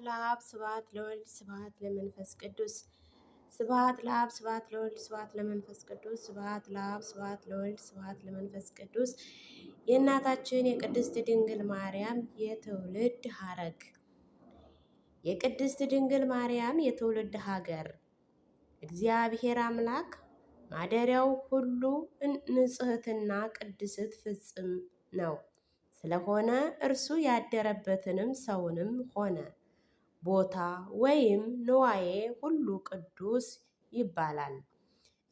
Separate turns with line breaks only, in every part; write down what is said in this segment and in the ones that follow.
ለአብ ስብሐት ለወልድ ስብሐት ለመንፈስ ቅዱስ ስብሐት ለአብ ስብሐት ለወልድ ስብሐት ለመንፈስ ቅዱስ ስብሐት ለአብ ስብሐት ለወልድ ስብሐት ለመንፈስ ቅዱስ። የእናታችን የቅድስት ድንግል ማርያም የትውልድ ሐረግ። የቅድስት ድንግል ማርያም የትውልድ ሀገር። እግዚአብሔር አምላክ ማደሪያው ሁሉ ንጽሕትና ቅድስት ፍጽም ነው። ስለሆነ እርሱ ያደረበትንም ሰውንም ሆነ ቦታ ወይም ንዋዬ ሁሉ ቅዱስ ይባላል።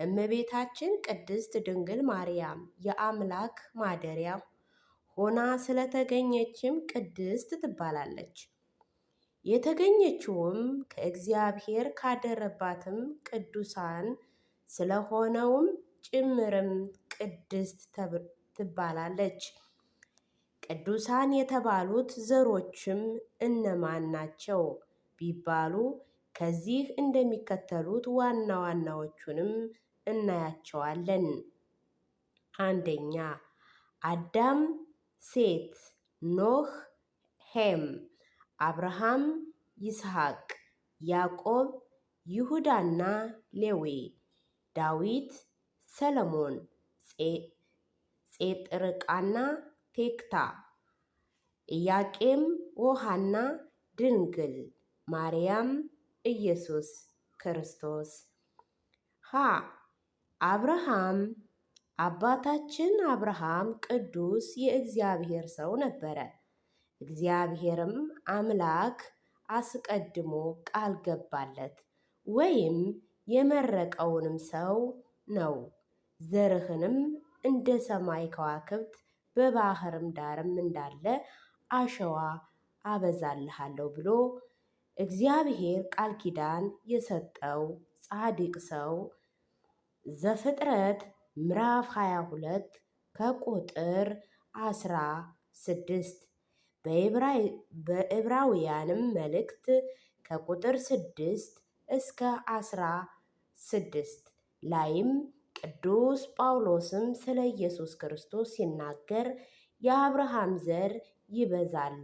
እመቤታችን ቅድስት ድንግል ማርያም የአምላክ ማደሪያ ሆና ስለተገኘችም ቅድስት ትባላለች። የተገኘችውም ከእግዚአብሔር ካደረባትም ቅዱሳን ስለሆነውም ጭምርም ቅድስት ትባላለች። ቅዱሳን የተባሉት ዘሮችም እነማን ናቸው ቢባሉ ከዚህ እንደሚከተሉት ዋና ዋናዎቹንም እናያቸዋለን። አንደኛ አዳም፣ ሴት፣ ኖህ፣ ሄም፣ አብርሃም፣ ይስሐቅ፣ ያዕቆብ፣ ይሁዳና ሌዊ፣ ዳዊት፣ ሰለሞን፣ ጼጥርቃና ቴክታ፣ ኢያቄም፣ ወሐና፣ ድንግል ማርያም፣ ኢየሱስ ክርስቶስ። ሀ አብርሃም። አባታችን አብርሃም ቅዱስ የእግዚአብሔር ሰው ነበረ። እግዚአብሔርም አምላክ አስቀድሞ ቃል ገባለት ወይም የመረቀውንም ሰው ነው። ዘርህንም እንደ ሰማይ ከዋክብት በባህርም ዳርም እንዳለ አሸዋ አበዛልሃለሁ ብሎ እግዚአብሔር ቃል ኪዳን የሰጠው ጻድቅ ሰው። ዘፍጥረት ምዕራፍ 22 ከቁጥር 16 በዕብራውያንም መልእክት ከቁጥር 6 እስከ 16 ላይም ቅዱስ ጳውሎስም ስለ ኢየሱስ ክርስቶስ ሲናገር የአብርሃም ዘር ይበዛል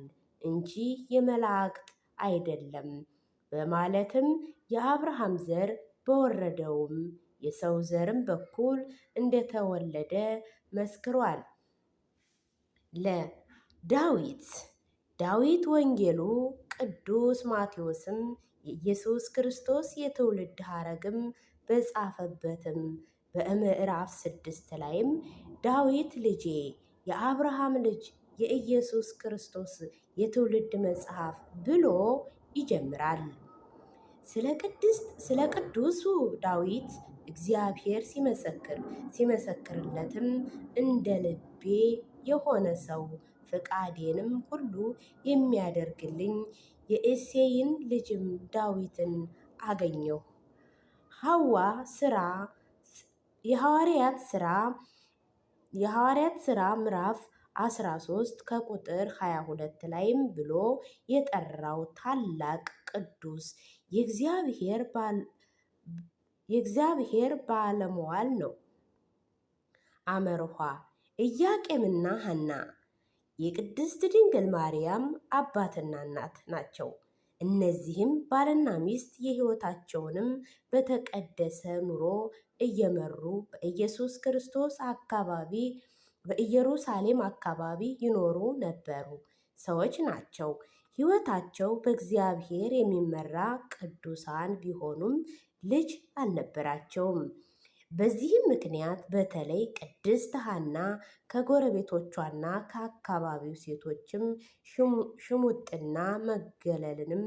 እንጂ የመላእክት አይደለም በማለትም የአብርሃም ዘር በወረደውም የሰው ዘርም በኩል እንደተወለደ መስክሯል። ዳዊት ወንጌሉ ቅዱስ ማቴዎስም የኢየሱስ ክርስቶስ የትውልድ ሐረግም በጻፈበትም በምዕራፍ 6 ላይም ዳዊት ልጄ የአብርሃም ልጅ የኢየሱስ ክርስቶስ የትውልድ መጽሐፍ ብሎ ይጀምራል። ስለ ቅዱሱ ዳዊት እግዚአብሔር ሲመሰክርለትም እንደ ልቤ የሆነ ሰው ፈቃዴንም ሁሉ የሚያደርግልኝ የእሴይን ልጅም ዳዊትን አገኘሁ። የሐዋርያት ሥራ ምዕራፍ 13 ከቁጥር 22 ላይም ብሎ የጠራው ታላቅ ቅዱስ የእግዚአብሔር ባለሟል ነው። አመርኋ ኢያቄምና ሐና የቅድስት ድንግል ማርያም አባትና እናት ናቸው። እነዚህም ባልና ሚስት የሕይወታቸውንም በተቀደሰ ኑሮ እየመሩ በኢየሩሳሌም አካባቢ ይኖሩ ነበሩ ሰዎች ናቸው። ሕይወታቸው በእግዚአብሔር የሚመራ ቅዱሳን ቢሆኑም ልጅ አልነበራቸውም። በዚህም ምክንያት በተለይ ቅድስት ሐና ከጎረቤቶቿና ከአካባቢው ሴቶችም ሽሙጥና መገለልንም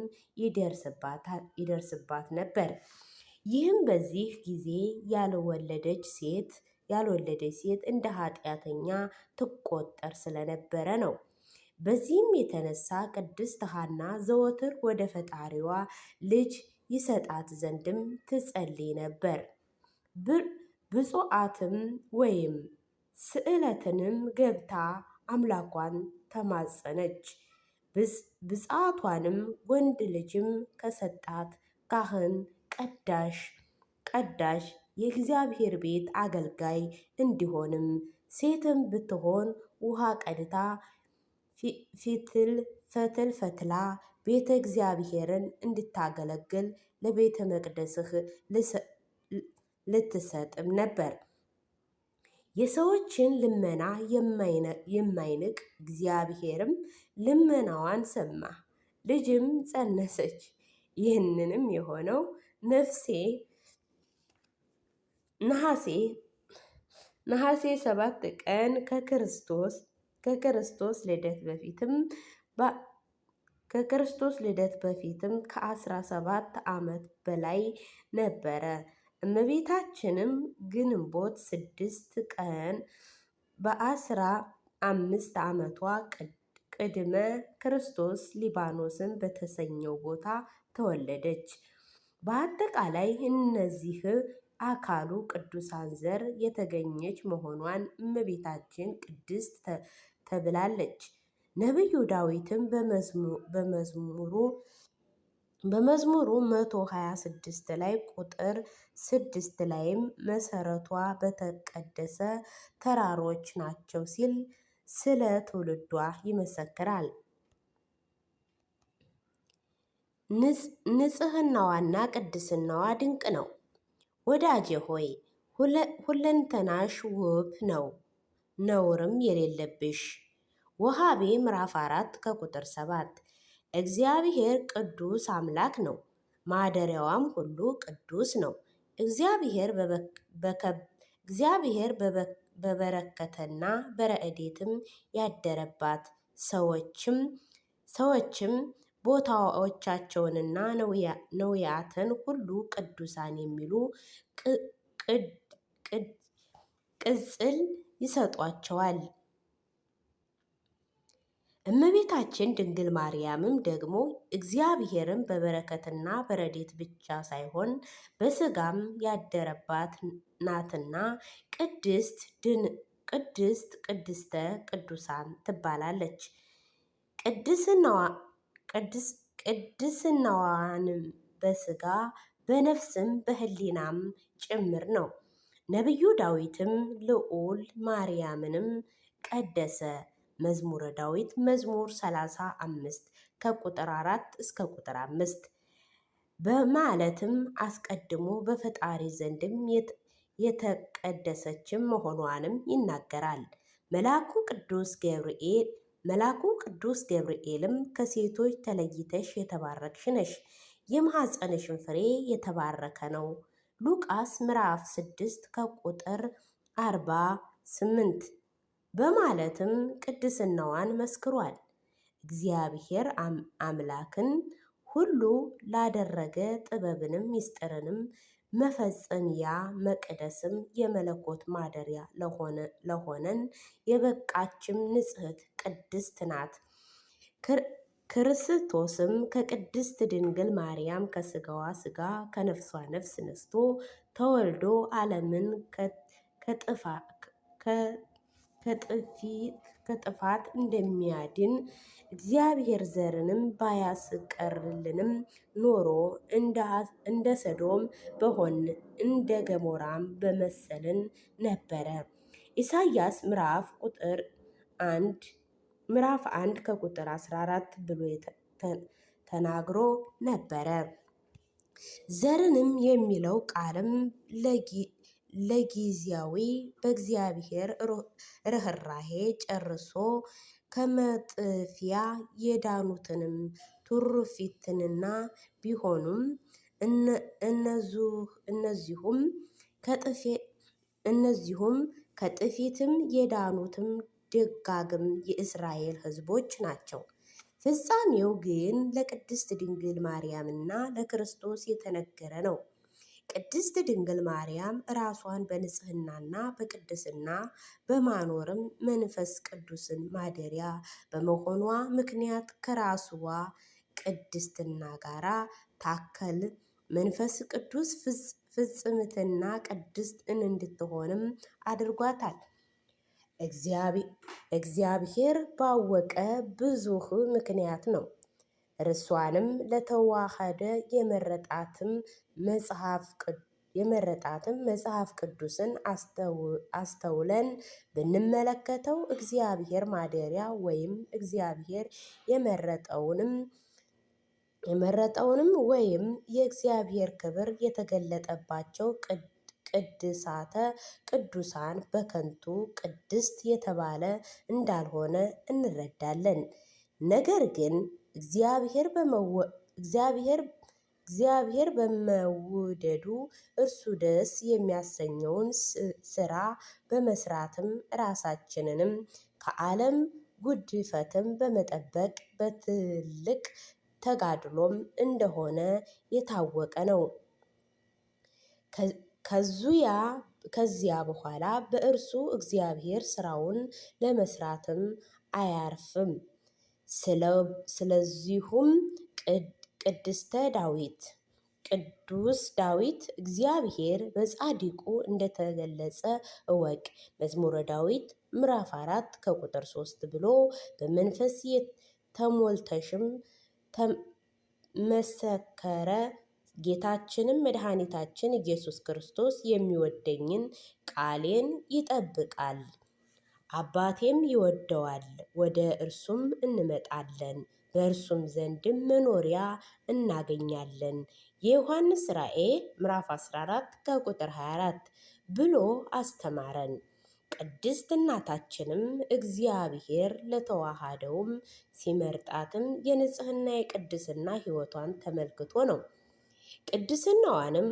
ይደርስባት ነበር። ይህም በዚህ ጊዜ ያልወለደች ሴት እንደ ኃጢአተኛ ትቆጠር ስለነበረ ነው። በዚህም የተነሳ ቅድስት ሐና ዘወትር ወደ ፈጣሪዋ ልጅ ይሰጣት ዘንድም ትጸልይ ነበር። ብፁዓትም ወይም ስዕለትንም ገብታ አምላኳን ተማጸነች። ብፅዓቷንም ወንድ ልጅም ከሰጣት ካህን ቀዳሽ የእግዚአብሔር ቤት አገልጋይ እንዲሆንም ሴትም ብትሆን ውሃ ቀድታ ፈትል ፈትላ ቤተ እግዚአብሔርን እንድታገለግል ለቤተ መቅደስህ ልትሰጥም ነበር። የሰዎችን ልመና የማይንቅ እግዚአብሔርም ልመናዋን ሰማ፣ ልጅም ጸነሰች። ይህንንም የሆነው ነሐሴ 7 ቀን ከክርስቶስ ልደት በፊትም ከ17 ዓመት በላይ ነበረ። እመቤታችንም ግንቦት 6 ቀን በ15 ዓመቷ ቅድመ ክርስቶስ ሊባኖስን በተሰኘው ቦታ ተወለደች። በአጠቃላይ እነዚህ አካሉ ቅዱሳን ዘር የተገኘች መሆኗን እመቤታችን ቅድስት ተብላለች። ነቢዩ ዳዊትም በመዝሙሩ 126 ላይ ቁጥር 6 ላይም መሰረቷ በተቀደሰ ተራሮች ናቸው ሲል ስለ ትውልዷ ይመሰክራል። ንጽህናዋና ቅድስናዋ ድንቅ ነው። ወዳጄ ሆይ ሁለንተናሽ ውብ ነው፣ ነውርም የሌለብሽ። ወሃቤ ምዕራፍ 4 ከቁጥር 7 እግዚአብሔር ቅዱስ አምላክ ነው፣ ማደሪያዋም ሁሉ ቅዱስ ነው። እግዚአብሔር በበረከትና በረድኤትም ያደረባት ሰዎችም ቦታዎቻቸውንና ነውያትን ሁሉ ቅዱሳን የሚሉ ቅጽል ይሰጧቸዋል። እመቤታችን ድንግል ማርያምም ደግሞ እግዚአብሔርን በበረከትና በረድኤት ብቻ ሳይሆን በሥጋም ያደረባት ናትና ቅድስተ ቅዱሳን ትባላለች። ቅድስናዋንም በሥጋ በነፍስም በሕሊናም ጭምር ነው። ነቢዩ ዳዊትም ልዑል ማርያምንም ቀደሰ። መዝሙረ ዳዊት መዝሙር 35 ከቁጥር 4 እስከ ቁጥር 5 በማለትም አስቀድሞ በፈጣሪ ዘንድም የተቀደሰችም መሆኗንም ይናገራል። መልአኩ ቅዱስ ገብርኤልም ከሴቶች ተለይተሽ የተባረክሽ ነሽ፣ የማኅፀንሽን ፍሬ የተባረከ ነው ሉቃስ ምዕራፍ 6 ከቁጥር 48 በማለትም ቅድስናዋን መስክሯል። እግዚአብሔር አምላክን ሁሉ ላደረገ ጥበብንም ምስጢርንም መፈጸሚያ መቅደስም የመለኮት ማደሪያ ለሆነን የበቃችም ንጽሕት ቅድስት ናት። ክርስቶስም ከቅድስት ድንግል ማርያም ከሥጋዋ ሥጋ ከነፍሷ ነፍስ ነስቶ ተወልዶ ዓለምን ከጥፋት እንደሚያድን እግዚአብሔር ዘርንም ባያስቀርልንም ኖሮ እንደ ሰዶም በሆን እንደ ገሞራም በመሰልን ነበረ። ኢሳይያስ ምዕራፍ 1 ከቁጥር 14 ብሎ ተናግሮ ነበረ። ዘርንም የሚለው ቃልም ለጊዜያዊ በእግዚአብሔር ርኅራኄ ጨርሶ ከመጥፊያ የዳኑትንም ትሩፋትና ቢሆኑም እነዚሁም ከጥፊትም የዳኑትም ደጋግም የእስራኤል ሕዝቦች ናቸው። ፍጻሜው ግን ለቅድስት ድንግል ማርያምና ለክርስቶስ የተነገረ ነው። ቅድስት ድንግል ማርያም ራሷን በንጽህናና በቅድስና በማኖርም መንፈስ ቅዱስን ማደሪያ በመሆኗ ምክንያት ከራስዋ ቅድስና ጋራ ታከል መንፈስ ቅዱስ ፍጽምትና ቅድስት እንድትሆንም አድርጓታል። እግዚአብሔር ባወቀ ብዙህ ምክንያት ነው። እርሷንም ለተዋሃደ የመረጣትም መጽሐፍ ቅዱስን አስተውለን ብንመለከተው እግዚአብሔር ማደሪያ ወይም እግዚአብሔር የመረጠውንም የመረጠውንም ወይም የእግዚአብሔር ክብር የተገለጠባቸው ቅድሳተ ቅዱሳን በከንቱ ቅድስት የተባለ እንዳልሆነ እንረዳለን። ነገር ግን እግዚአብሔር በመውደዱ እርሱ ደስ የሚያሰኘውን ስራ በመስራትም ራሳችንንም ከዓለም ጉድፈትም በመጠበቅ በትልቅ ተጋድሎም እንደሆነ የታወቀ ነው። ከዚያ በኋላ በእርሱ እግዚአብሔር ስራውን ለመስራትም አያርፍም። ስለዚሁም ቅዱስ ዳዊት እግዚአብሔር በጻድቁ እንደተገለጸ እወቅ መዝሙረ ዳዊት ምዕራፍ 4 ከቁጥር 3 ብሎ በመንፈስ ተሞልተሽም መሰከረ። ጌታችንም መድኃኒታችን ኢየሱስ ክርስቶስ የሚወደኝን ቃሌን ይጠብቃል፣ አባቴም ይወደዋል፣ ወደ እርሱም እንመጣለን፣ በእርሱም ዘንድም መኖሪያ እናገኛለን። የዮሐንስ ራእይ ምዕራፍ 14 ከቁጥር 24 ብሎ አስተማረን። ቅድስት እናታችንም እግዚአብሔር ለተዋሃደውም ሲመርጣትም የንጽህና የቅድስና ሕይወቷን ተመልክቶ ነው። ቅድስናዋንም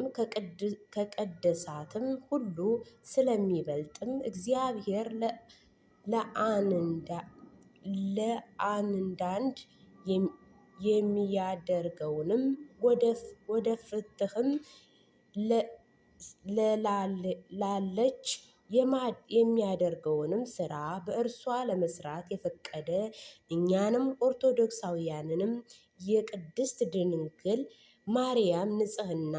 ከቀደሳትም ሁሉ ስለሚበልጥም እግዚአብሔር ለአንዳንድ የሚያደርገውንም ወደ ፍትህም ላለች የሚያደርገውንም ስራ በእርሷ ለመስራት የፈቀደ እኛንም ኦርቶዶክሳውያንንም የቅድስት ድንግል ማርያም ንጽህና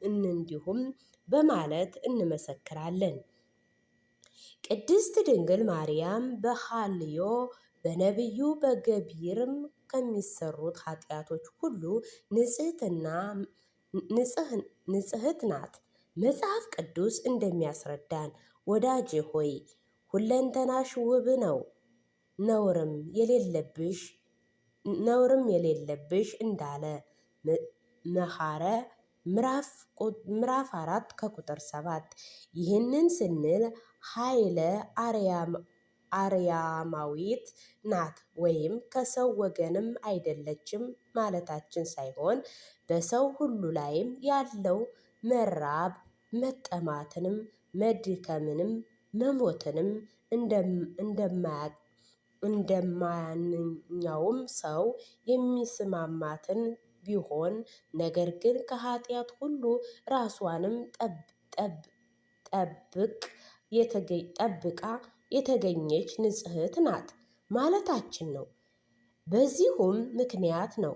እንዲሁም በማለት እንመሰክራለን። ቅድስት ድንግል ማርያም በሐልዮ በነቢዩ በገቢርም ከሚሰሩት ኃጢአቶች ሁሉ ንጽሕት ናት። መጽሐፍ ቅዱስ እንደሚያስረዳን ወዳጄ ሆይ ሁለንተናሽ ውብ ነው፣ ነውርም የሌለብሽ እንዳለ መኃረ ምዕራፍ 4 ከቁጥር 7። ይህንን ስንል ኃይለ አርያማዊት ናት ወይም ከሰው ወገንም አይደለችም ማለታችን ሳይሆን በሰው ሁሉ ላይም ያለው መራብ መጠማትንም መድከምንም መሞትንም እንደማንኛውም ሰው የሚስማማትን ቢሆን ነገር ግን ከኃጢአት ሁሉ ራሷንም ጠብቃ የተገኘች ንጽሕት ናት ማለታችን ነው። በዚሁም ምክንያት ነው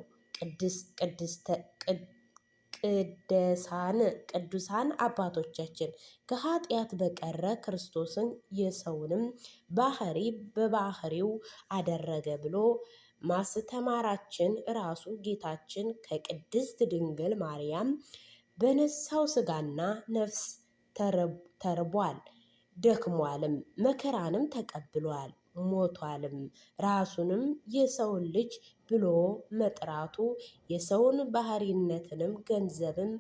ቅዱሳን አባቶቻችን ከኃጢአት በቀረ ክርስቶስን የሰውንም ባህሪ በባህሪው አደረገ ብሎ ማስተማራችን ራሱ ጌታችን ከቅድስት ድንግል ማርያም በነሳው ሥጋና ነፍስ ተርቧል፣ ደክሟልም፣ መከራንም ተቀብሏል፣ ሞቷልም። ራሱንም የሰውን ልጅ ብሎ መጥራቱ የሰውን ባህሪነትንም ገንዘብም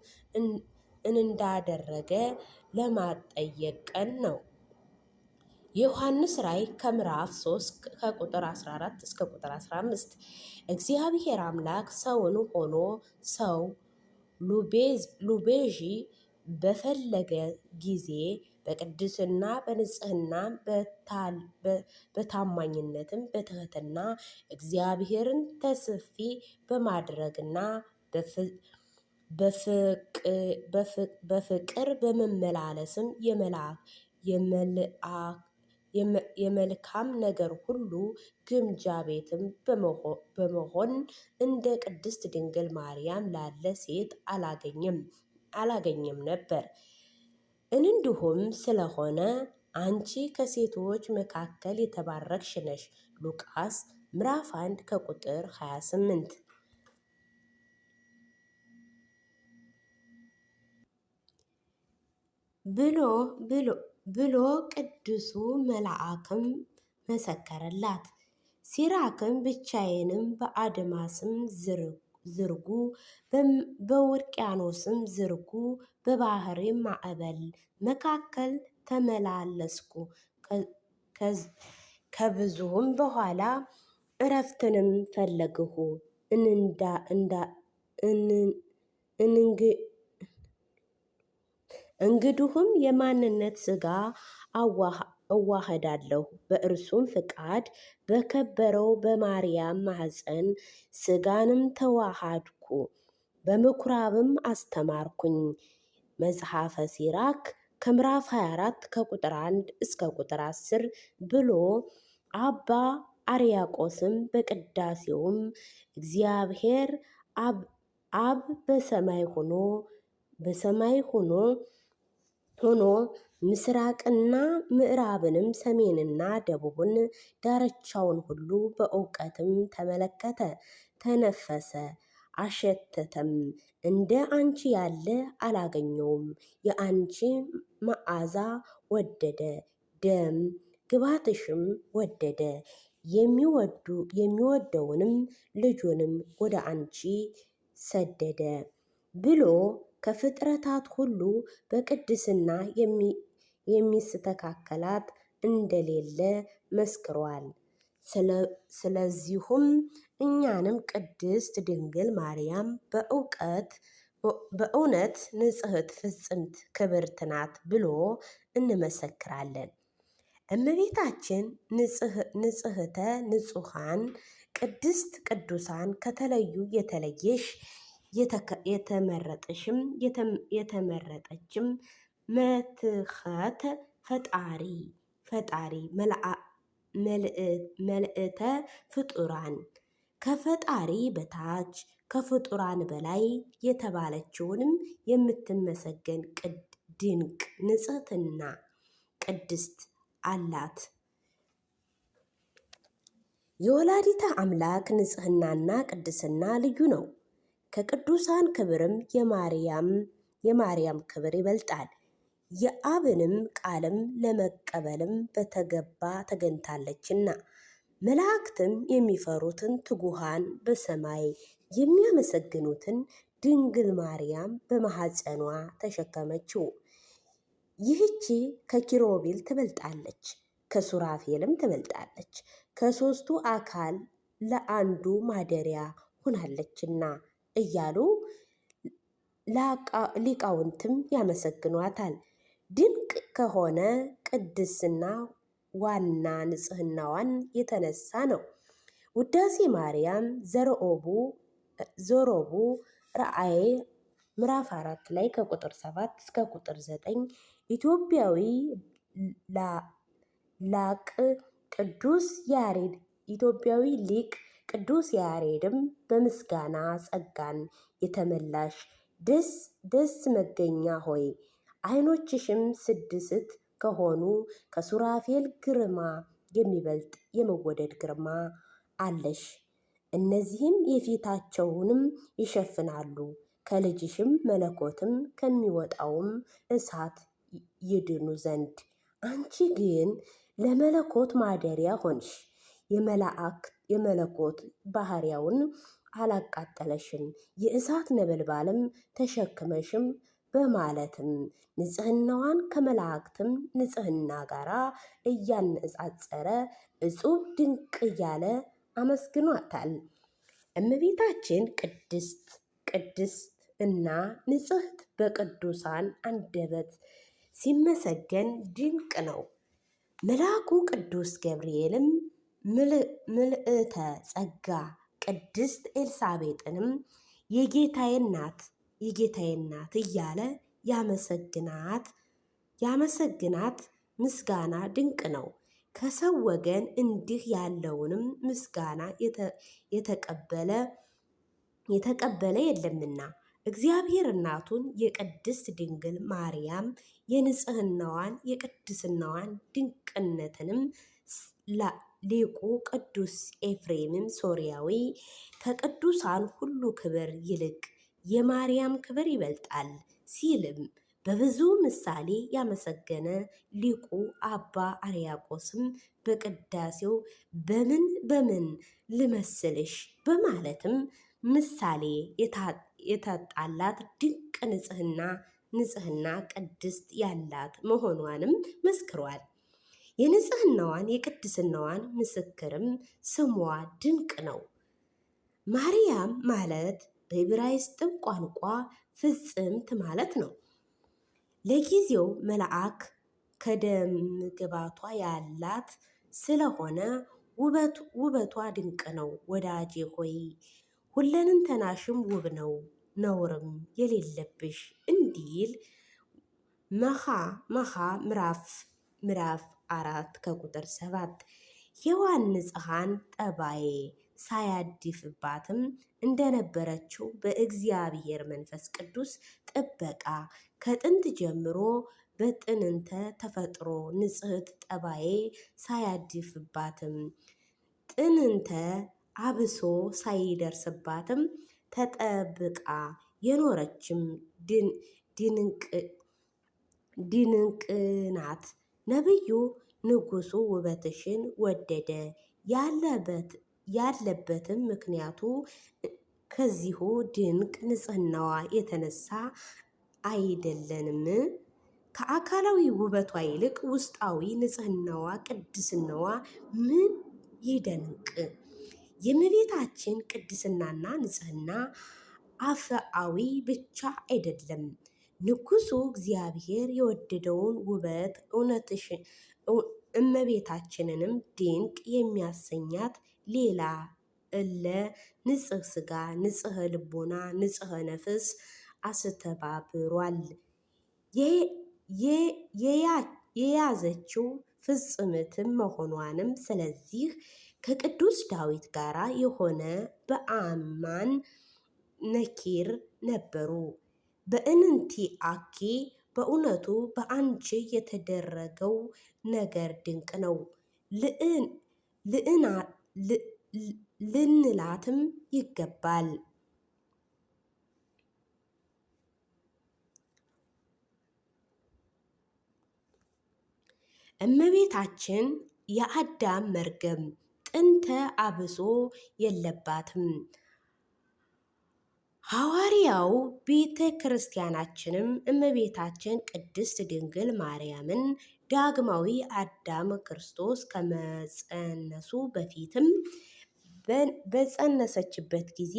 እንዳደረገ ለማጠየቀን ነው። የዮሐንስ ራእይ ከምዕራፍ 3 ከቁጥር 14 እስከ ቁጥር 15 እግዚአብሔር አምላክ ሰውን ሆኖ ሰው ሉቤዢ በፈለገ ጊዜ በቅድስና በንጽህና በታማኝነትም በትህትና እግዚአብሔርን ተስፊ በማድረግና በፍቅር በመመላለስም የመልካም ነገር ሁሉ ግምጃ ቤትም በመሆን እንደ ቅድስት ድንግል ማርያም ላለ ሴት አላገኘም ነበር። እንዲሁም ስለሆነ አንቺ ከሴቶች መካከል የተባረክሽ ነሽ። ሉቃስ ምዕራፍ 1 ከቁጥር 28 ብሎ ቅዱሱ መልአክም መሰከረላት። ሲራክም ብቻዬንም በአድማስም ዝርጉ በውቅያኖስም ዝርጉ በባህርም ማዕበል መካከል ተመላለስኩ። ከብዙም በኋላ እረፍትንም ፈለግሁ። እንግዲሁም የማንነት ሥጋ እዋህዳለሁ፣ በእርሱም ፍቃድ በከበረው በማርያም ማኅፀን ሥጋንም ተዋሃድኩ፣ በምኵራብም አስተማርኩኝ። መጽሐፈ ሲራክ ከምዕራፍ 24 ከቁጥር 1 እስከ ቁጥር 10 ብሎ አባ አርያቆስም በቅዳሴውም እግዚአብሔር አብ በሰማይ ሆኖ ምስራቅና ምዕራብንም ሰሜንና ደቡብን ዳርቻውን ሁሉ በእውቀትም ተመለከተ፣ ተነፈሰ፣ አሸተተም። እንደ አንቺ ያለ አላገኘውም። የአንቺ መዓዛ ወደደ፣ ደም ግባትሽም ወደደ። የሚወደውንም ልጁንም ወደ አንቺ ሰደደ ብሎ ከፍጥረታት ሁሉ በቅድስና የሚስተካከላት እንደሌለ መስክሯል። ስለዚሁም እኛንም ቅድስት ድንግል ማርያም በእውነት ንጽሕት ፍጽምት ክብርት ናት ብሎ እንመሰክራለን። እመቤታችን ንጽሕተ ንጹሐን ቅድስት ቅዱሳን ከተለዩ የተለየሽ የተመረጠችም መትሐተ ፈጣሪ መልእተ ፍጡራን ከፈጣሪ በታች ከፍጡራን በላይ የተባለችውንም የምትመሰገን ድንቅ ንጽሕትና ቅድስት አላት። የወላዲተ አምላክ ንጽሕናና ቅድስና ልዩ ነው። ከቅዱሳን ክብርም የማርያም ክብር ይበልጣል። የአብንም ቃልም ለመቀበልም በተገባ ተገኝታለችና። መላእክትም የሚፈሩትን ትጉሃን በሰማይ የሚያመሰግኑትን ድንግል ማርያም በማኅፀኗ ተሸከመችው። ይህች ከኪሩቤል ትበልጣለች፣ ከሱራፌልም ትበልጣለች፣ ከሦስቱ አካል ለአንዱ ማደሪያ ሆናለችና እያሉ ሊቃውንትም ያመሰግኗታል። ድንቅ ከሆነ ቅድስና ዋና ንጽሕናዋን የተነሳ ነው። ውዳሴ ማርያም ዘሮቡ ራእየ ምዕራፍ 4 ላይ ከቁጥር 7 እስከ ቁጥር 9 ኢትዮጵያዊ ሊቅ ቅዱስ ያሬድም በምስጋና ጸጋን የተመላሽ ደስ መገኛ ሆይ ዓይኖችሽም ስድስት ከሆኑ ከሱራፌል ግርማ የሚበልጥ የመወደድ ግርማ አለሽ። እነዚህም የፊታቸውንም ይሸፍናሉ፣ ከልጅሽም መለኮትም ከሚወጣውም እሳት ይድኑ ዘንድ። አንቺ ግን ለመለኮት ማደሪያ ሆንሽ፣ የመለኮት ባሕርያውን አላቃጠለሽም፣ የእሳት ነበልባልም ተሸክመሽም በማለትም ንጽሕናዋን ከመላእክትም ንጽሕና ጋር እያነጻጸረ እጹብ ድንቅ እያለ አመስግኗታል። እመቤታችን ቅድስት እና ንጽሕት በቅዱሳን አንደበት ሲመሰገን ድንቅ ነው። መልአኩ ቅዱስ ገብርኤልም ምልዕተ ጸጋ ቅድስት ኤልሳቤጥንም የጌታዬ እናት እያለ ያመሰግናት ምስጋና ድንቅ ነው። ከሰው ወገን እንዲህ ያለውንም ምስጋና የተቀበለ የለምና እግዚአብሔር እናቱን የቅድስት ድንግል ማርያም የንጽሕናዋን የቅድስናዋን ድንቅነትንም ሊቁ ቅዱስ ኤፍሬምም ሶርያዊ ከቅዱሳን ሁሉ ክብር ይልቅ የማርያም ክብር ይበልጣል ሲልም በብዙ ምሳሌ ያመሰገነ ሊቁ አባ አርያቆስም በቅዳሴው በምን ልመስልሽ በማለትም ምሳሌ የተጣላት ድንቅ ንጽሕና ቅድስት ያላት መሆኗንም መስክሯል። የንጽሕናዋን የቅድስናዋን ምስክርም ስሟ ድንቅ ነው። ማርያም ማለት በዕብራይስጥም ቋንቋ ፍጽምት ማለት ነው። ለጊዜው መልአክ ከደምግባቷ ያላት ስለሆነ ውበቷ ድንቅ ነው። ወዳጄ ሆይ ሁለንተናሽም ውብ ነው፣ ነውርም የሌለብሽ እንዲል መኃ ምዕራፍ 4 ከቁጥር 7 ሔዋን ንጽሐን ጠባዬ ሳያድፍባትም እንደነበረችው በእግዚአብሔር መንፈስ ቅዱስ ጥበቃ ከጥንት ጀምሮ በጥንተ ተፈጥሮ ንጽሕት ጠባዬ ሳያድፍባትም ጥንተ አብሶ ሳይደርስባትም ተጠብቃ የኖረችም ድንቅ ናት። ነቢዩ ንጉሡ ውበትሽን ወደደ ያለበትም ምክንያቱ ከዚሁ ድንቅ ንጽሕናዋ የተነሳ አይደለንም? ከአካላዊ ውበቷ ይልቅ ውስጣዊ ንጽሕናዋ፣ ቅድስናዋ ምን ይደንቅ! የእመቤታችን ቅድስናና ንጽሕና አፍአዊ ብቻ አይደለም። ንጉሡ እግዚአብሔር የወደደውን ውበት እመቤታችንንም ድንቅ የሚያሰኛት ሌላ እለ ንጽሕ ሥጋ፣ ንጽሕ ልቦና፣ ንጽሕ ነፍስ አስተባብሯል። የያዘችው ፍጽምትም መሆኗንም ስለዚህ ከቅዱስ ዳዊት ጋር የሆነ በአማን ነኪር ነበሩ። በእንቲአኪ በእውነቱ በአንቺ የተደረገው ነገር ድንቅ ነው ልንላትም ይገባል። እመቤታችን የአዳም መርገም ጥንተ አብሶ የለባትም። ሐዋርያው ቤተ ክርስቲያናችንም እመቤታችን ቅድስት ድንግል ማርያምን ዳግማዊ አዳም ክርስቶስ ከመጸነሱ በፊትም በጸነሰችበት ጊዜ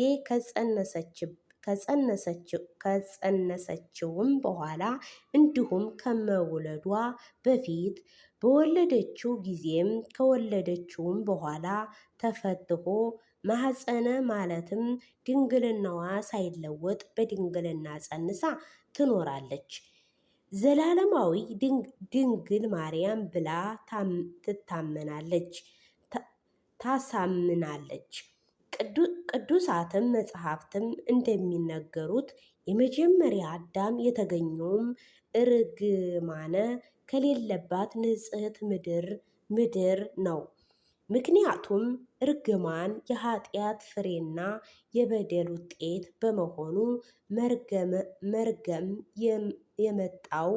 ከጸነሰችውም በኋላ እንዲሁም ከመውለዷ በፊት በወለደችው ጊዜም ከወለደችውም በኋላ ተፈትሖ ማኅፀነ ማለትም ድንግልናዋ ሳይለወጥ በድንግልና ጸንሳ ትኖራለች። ዘላለማዊ ድንግል ማርያም ብላ ታሳምናለች። ቅዱሳትም መጽሐፍትም እንደሚነገሩት የመጀመሪያ አዳም የተገኘውም እርግማነ ከሌለባት ንጽሕት ምድር ነው። ምክንያቱም እርግማን የኃጢአት ፍሬና የበደል ውጤት በመሆኑ መርገም የመጣው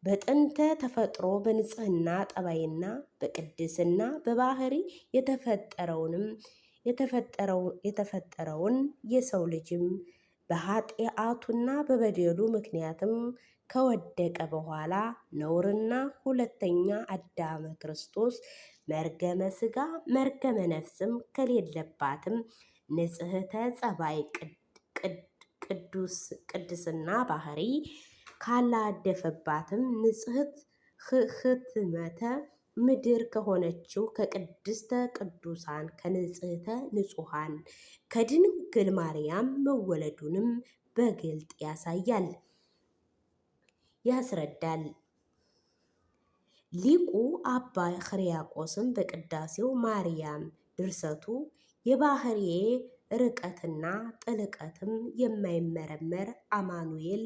በጥንተ ተፈጥሮ በንጽሕና ጠባይና በቅድስና በባህሪ የተፈጠረውን የሰው ልጅም በኃጢአቱና በበደሉ ምክንያትም ከወደቀ በኋላ ነውርና ሁለተኛ አዳመ ክርስቶስ መርገመ ሥጋ መርገመ ነፍስም ከሌለባትም ንጽሕተ ጸባይ ቅድስና ባህሪ ካላደፈባትም ንጽሕት ሕትመተ ምድር ከሆነችው ከቅድስተ ቅዱሳን ከንጽሕተ ንጹሐን ከድንግል ማርያም መወለዱንም በግልጥ ያስረዳል። ሊቁ አባ ሕርያቆስም በቅዳሴው ማርያም ድርሰቱ የባህርዬ ርቀትና ጥልቀትም የማይመረመር አማኑኤል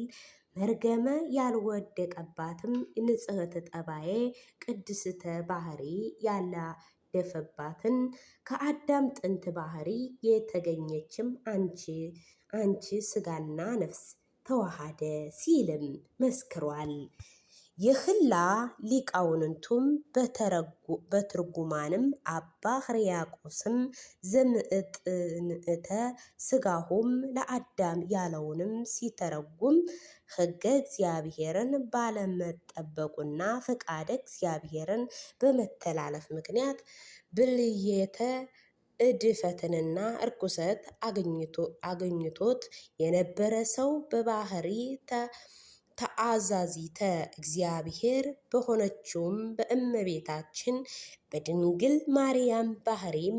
መርገመ ያልወደቀባትም ንጽሕት ጠባዬ ቅድስተ ባህሪ ያላደፈባትን ከአዳም ጥንት ባህሪ የተገኘችም አንቺ ሥጋና ነፍስ ተዋሃደ ሲልም መስክሯል። የህላ ሊቃውንቱም በትርጉማንም አባ ሕርያቆስም ዘምዕጥንእተ ሥጋሆም ለአዳም ያለውንም ሲተረጉም ሕገ እግዚአብሔርን ባለመጠበቁና ፈቃደ እግዚአብሔርን በመተላለፍ ምክንያት ብልየተ እድፈትንና እርኩሰት አግኝቶት የነበረ ሰው በባህሪ ተአዛዚተ እግዚአብሔር በሆነችውም በእመቤታችን በድንግል ማርያም ባህሪም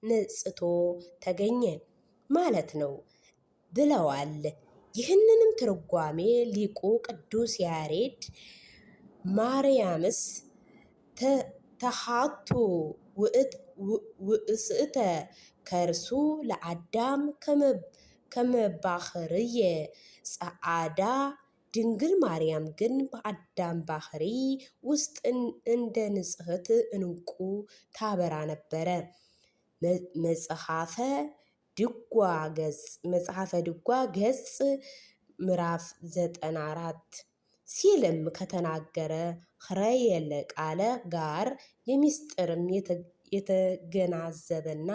ነጽቶ ተገኘ ማለት ነው ብለዋል። ይህንንም ትርጓሜ ሊቁ ቅዱስ ያሬድ ማርያምስ ተሃቱ ውእስእተ ከርሱ ለአዳም ከመባህርየ ጸዓዳ ድንግል ማርያም ግን በአዳም ባህሪ ውስጥ እንደ ንጽሕት ዕንቁ ታበራ ነበረ። መጽሐፈ ድጓ ገጽ ምዕራፍ 94 ሲልም ከተናገረ ኽረየለ ቃለ ጋር የሚስጥርም የተገናዘበና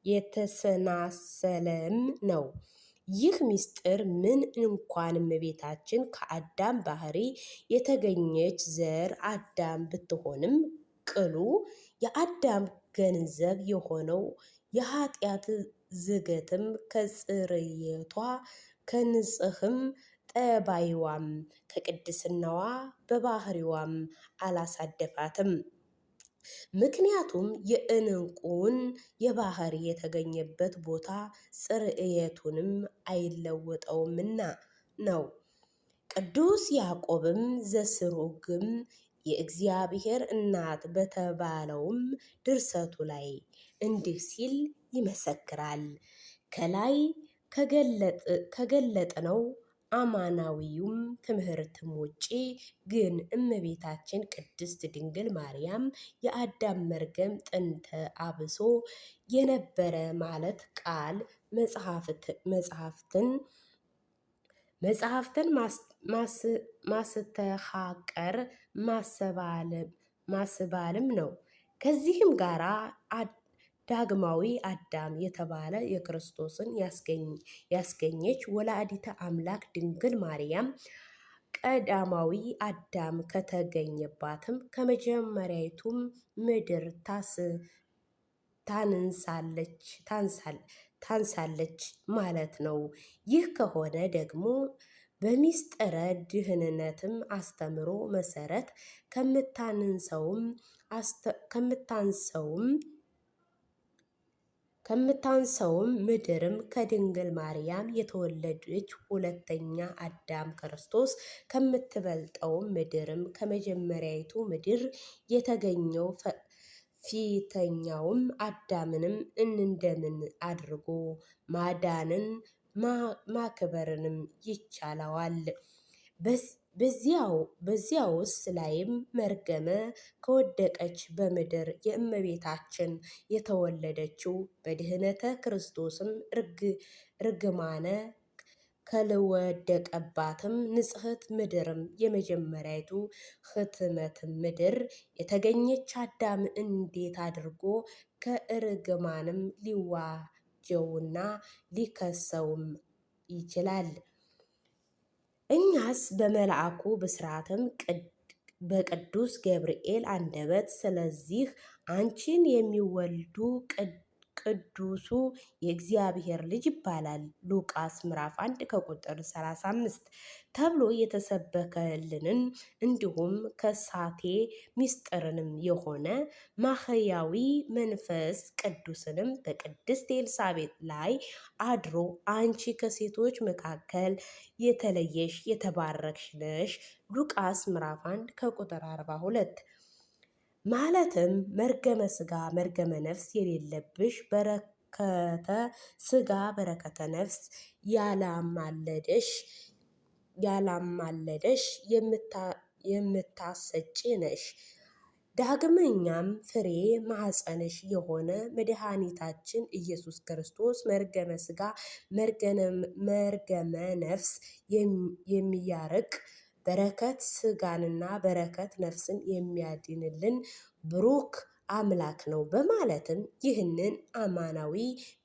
የተሰናሰለም ነው። ይህ ምስጢር ምን እንኳን እመቤታችን ከአዳም ባህሪ የተገኘች ዘር አዳም ብትሆንም ቅሉ የአዳም ገንዘብ የሆነው የኃጢአት ዝገትም ከጽርየቷ ከንጽሕም ጠባይዋም ከቅድስናዋ በባህሪዋም አላሳደፋትም። ምክንያቱም የዕንቁን የባህሪ የተገኘበት ቦታ ጽርየቱንም አይለወጠውምና ነው። ቅዱስ ያዕቆብም ዘስሩግም የእግዚአብሔር እናት በተባለውም ድርሰቱ ላይ እንዲህ ሲል ይመሰክራል። ከላይ ከገለጥነው አማናዊውም ትምህርትም ውጪ ግን እመቤታችን ቅድስት ድንግል ማርያም የአዳም መርገም ጥንተ አብሶ የነበረ ማለት ቃል መጽሐፍትን ማስተሐቀር ማስባልም ነው። ከዚህም ጋራ ዳግማዊ አዳም የተባለ የክርስቶስን ያስገኘች ወላዲተ አምላክ ድንግል ማርያም ቀዳማዊ አዳም ከተገኘባትም ከመጀመሪያይቱም ምድር ታንሳለች ማለት ነው። ይህ ከሆነ ደግሞ በሚስጥረ ድህንነትም አስተምሮ መሰረት ከምታንሰውም ምድርም ከድንግል ማርያም የተወለደች ሁለተኛ አዳም ክርስቶስ ከምትበልጠውም ምድርም ከመጀመሪያይቱ ምድር የተገኘው ፊተኛውም አዳምንም እንደምን አድርጎ ማዳንን ማክበርንም ይቻለዋል። በዚያውስ ላይም መርገመ ከወደቀች በምድር የእመቤታችን የተወለደችው በድህነተ ክርስቶስም ርግማነ ካልወደቀባትም ንጽሕት ምድርም የመጀመሪያይቱ ሕትመት ምድር የተገኘች አዳም እንዴት አድርጎ ከእርግማንም ሊዋጀውና ሊከሰውም ይችላል? እኛስ በመልአኩ ብስራትም በቅዱስ ገብርኤል አንደበት ስለዚህ አንቺን የሚወልዱ ቅዱሱ የእግዚአብሔር ልጅ ይባላል ሉቃስ ምዕራፍ 1 ከቁጥር 35 ተብሎ የተሰበከልንን እንዲሁም ከሳቴ ምስጢርንም የሆነ ማህያዊ መንፈስ ቅዱስንም በቅድስት ኤልሳቤጥ ላይ አድሮ አንቺ ከሴቶች መካከል የተለየሽ የተባረክሽ ነሽ ሉቃስ ምዕራፍ 1 ከቁጥር 42 ማለትም መርገመ ሥጋ መርገመ ነፍስ የሌለብሽ በረከተ ሥጋ በረከተ ነፍስ ያላማለደሽ የምታሰጪ ነሽ። ዳግመኛም ፍሬ ማኅፀንሽ የሆነ መድኃኒታችን ኢየሱስ ክርስቶስ መርገመ ሥጋ መርገመ ነፍስ የሚያርቅ በረከት ሥጋንና በረከት ነፍስን የሚያድንልን ብሩክ አምላክ ነው በማለትም ይህንን አማናዊ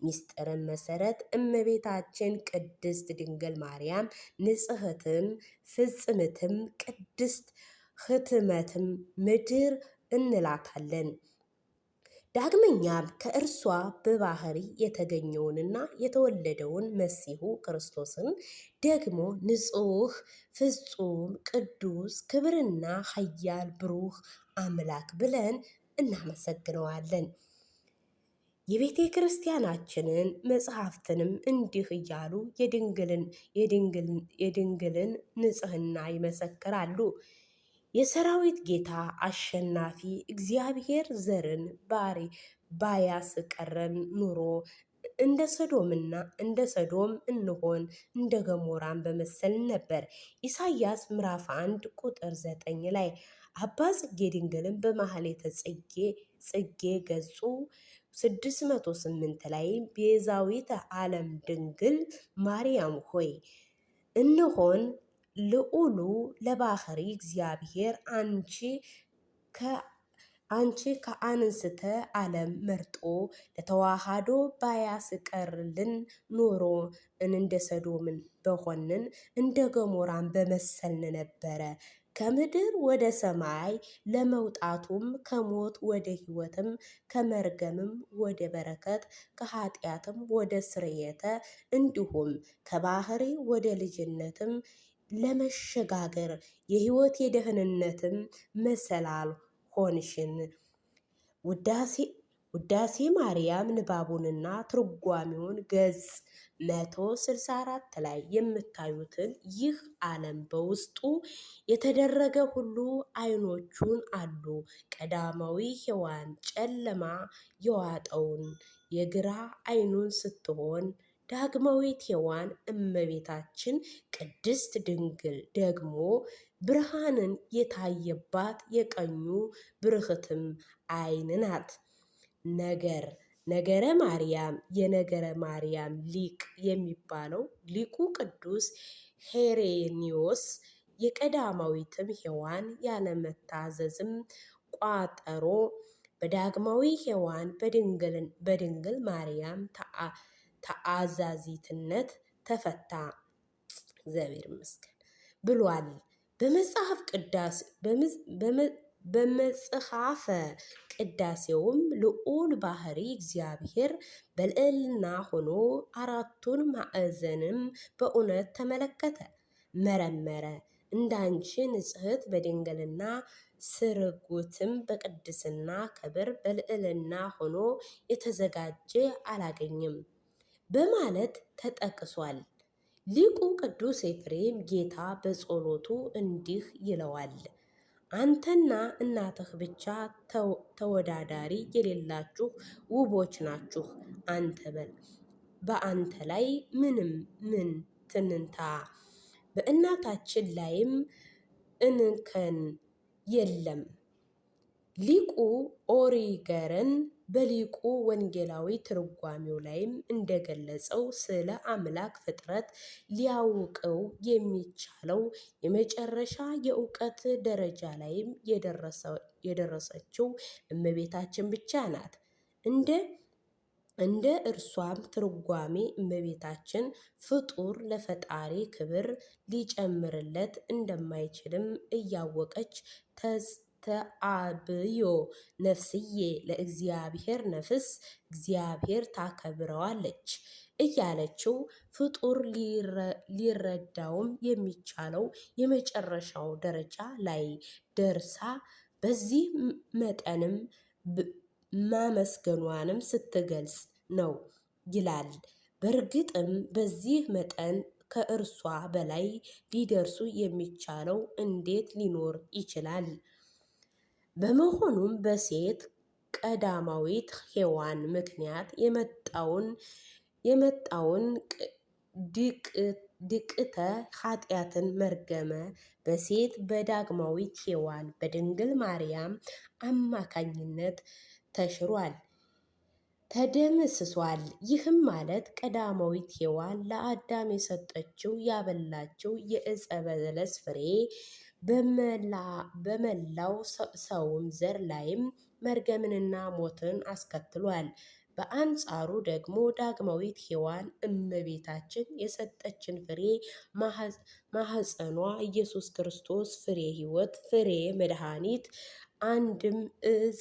ምስጢርን መሰረት እመቤታችን ቅድስት ድንግል ማርያም ንጽሕትም ፍጽምትም ቅድስት ሕትመትም ምድር እንላታለን። ዳግመኛም ከእርሷ በባህሪ የተገኘውንና የተወለደውን መሲሁ ክርስቶስን ደግሞ ንጹሕ ፍጹም ቅዱስ ክብርና ኃያል ብሩህ አምላክ ብለን እናመሰግነዋለን። የቤተ ክርስቲያናችንን መጽሐፍትንም እንዲህ እያሉ የድንግልን ንጽሕና ይመሰክራሉ። የሰራዊት ጌታ አሸናፊ እግዚአብሔር ዘርን ባያስቀረን ኑሮ እንደ ሰዶም እንሆን እንደ ገሞራን በመሰልን ነበር። ኢሳይያስ ምዕራፍ 1 ቁጥር 9 ላይ አባ ጽጌ ድንግልን በማኅሌተ ጽጌ ገጹ 608 ላይ ቤዛዊተ ዓለም ድንግል ማርያም ሆይ እንሆን ልዑሉ ለባሕሪ እግዚአብሔር አንቺ ከአንስተ ዓለም መርጦ ለተዋሃዶ ባያስቀርልን ኖሮ እንደ ሰዶምን በሆንን እንደ ገሞራን በመሰልን ነበረ። ከምድር ወደ ሰማይ ለመውጣቱም ከሞት ወደ ሕይወትም ከመርገምም ወደ በረከት ከኃጢአትም ወደ ስርየተ እንዲሁም ከባሕሪ ወደ ልጅነትም ለመሸጋገር የሕይወት የደህንነትም መሰላል ሆንሽን። ውዳሴ ማርያም ንባቡንና ትርጓሜውን ገጽ 164 ላይ የምታዩትን ይህ ዓለም በውስጡ የተደረገ ሁሉ ዓይኖቹን አሉ። ቀዳማዊ ሔዋን ጨለማ የዋጠውን የግራ ዓይኑን ስትሆን ዳግማዊት ሔዋን እመቤታችን ቅድስት ድንግል ደግሞ ብርሃንን የታየባት የቀኙ ብርህትም ዓይን ናት። ነገረ ማርያም የነገረ ማርያም ሊቅ የሚባለው ሊቁ ቅዱስ ሄሬኒዮስ የቀዳማዊትም ሔዋን ያለመታዘዝም ቋጠሮ በዳግማዊ ሔዋን በድንግል ማርያም ተአዛዚትነት ተፈታ፣ እግዚአብሔር ይመስገን ብሏል። በመጽሐፈ ቅዳሴውም ልዑል ባሕሪ እግዚአብሔር በልዕልና ሆኖ አራቱን ማዕዘንም በእውነት ተመለከተ፣ መረመረ። እንዳንቺ ንጽሕት በድንግልና ስርጉትም በቅድስና ክብር በልዕልና ሆኖ የተዘጋጀ አላገኘም በማለት ተጠቅሷል። ሊቁ ቅዱስ ኤፍሬም ጌታ በጸሎቱ እንዲህ ይለዋል፣ አንተና እናትህ ብቻ ተወዳዳሪ የሌላችሁ ውቦች ናችሁ። አንተ በአንተ ላይ ምን ትንንታ፣ በእናታችን ላይም እንከን የለም። ሊቁ ኦሪገረን በሊቁ ወንጌላዊ ትርጓሜው ላይም እንደገለጸው ስለ አምላክ ፍጥረት ሊያውቀው የሚቻለው የመጨረሻ የእውቀት ደረጃ ላይም የደረሰችው እመቤታችን ብቻ ናት። እንደ እርሷም ትርጓሜ እመቤታችን ፍጡር ለፈጣሪ ክብር ሊጨምርለት እንደማይችልም እያወቀች ተአብዮ ነፍስዬ ለእግዚአብሔር ነፍስ እግዚአብሔር ታከብረዋለች እያለችው ፍጡር ሊረዳውም የሚቻለው የመጨረሻው ደረጃ ላይ ደርሳ በዚህ መጠንም ማመስገኗንም ስትገልጽ ነው ይላል። በእርግጥም በዚህ መጠን ከእርሷ በላይ ሊደርሱ የሚቻለው እንዴት ሊኖር ይችላል? በመሆኑም በሴት ቀዳማዊት ሔዋን ምክንያት የመጣውን ድቅተ ኃጢአትን መርገመ በሴት በዳግማዊት ሔዋን በድንግል ማርያም አማካኝነት ተሽሯል፣ ተደምስሷል። ይህም ማለት ቀዳማዊት ሔዋን ለአዳም የሰጠችው ያበላችው የዕፀ በለስ ፍሬ በመላው ሰውም ዘር ላይም መርገምንና ሞትን አስከትሏል። በአንጻሩ ደግሞ ዳግማዊት ሔዋን እመቤታችን የሰጠችን ፍሬ ማኅፀኗ ኢየሱስ ክርስቶስ ፍሬ ሕይወት፣ ፍሬ መድኃኒት፣ አንድም ዕፀ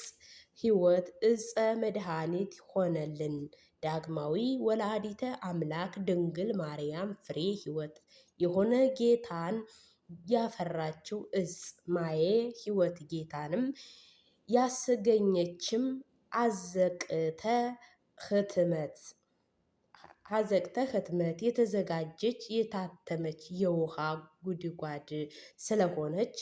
ሕይወት፣ ዕፀ መድኃኒት ሆነልን። ዳግማዊ ወላዲተ አምላክ ድንግል ማርያም ፍሬ ሕይወት የሆነ ጌታን ያፈራችው ዕፀ ማየ ሕይወት ጌታንም ያስገኘችም አዘቅተ ሕትመት የተዘጋጀች የታተመች የውሃ ጉድጓድ ስለሆነች